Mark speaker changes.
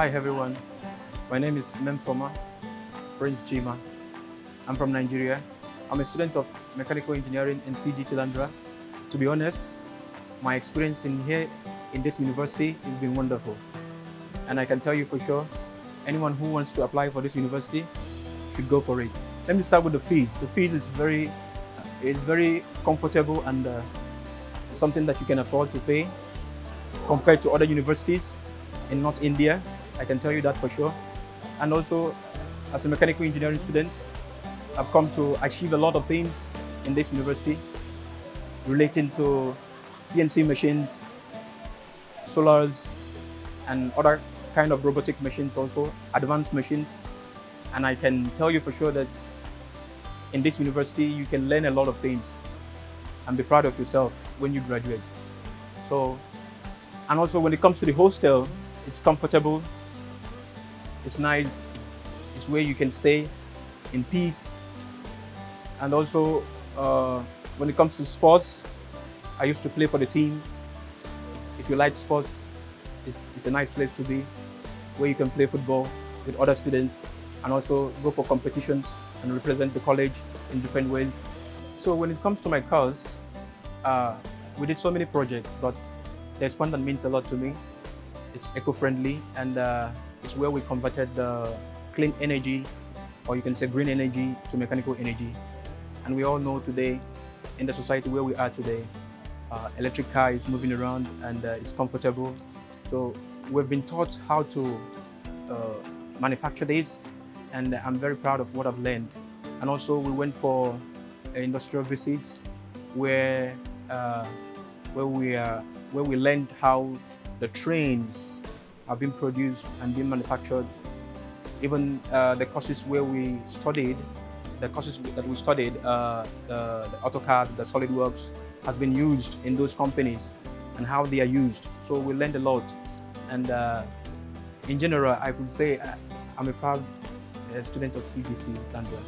Speaker 1: Hi everyone, my name is Mmesoma Prince Chima. I'm from Nigeria. I'm a student of mechanical engineering in CGC Landran. To be honest, my experience in this university has been wonderful. And I can tell you for sure, anyone who wants to apply for this university should go for it. Let me start with the fees. The fees is very comfortable and something that you can afford to pay compared to other universities in North India. I can tell you that for sure. And also, as a mechanical engineering student, I've come to achieve a lot of things in this university relating to CNC machines, solars, and other kind of robotic machines also, advanced machines. And I can tell you for sure that in this university, you can learn a lot of things and be proud of yourself when you graduate. So, and also when it comes to the hostel, it's comfortable, it's nice, it's where you can stay in peace. And also, when it comes to sports, I used to play for the team. If you like sports, it's a nice place to be, where you can play football with other students and also go for competitions and represent the college in different ways. So when it comes to my course, we did so many projects, but there's one that means a lot to me. It's eco-friendly, and it's where we converted the clean energy, or you can say green energy, to mechanical energy. And we all know today, in the society where we are today, electric car is moving around and it's comfortable. So we've been taught how to manufacture this, and I'm very proud of what I've learned. And also we went for industrial visits where we learned how the trains are being produced and being manufactured. Even the courses where we studied, the AutoCAD, the SolidWorks, has been used in those companies and how they are used. So we learned a lot. And in general, I would say I'm a proud student of CGC Landran.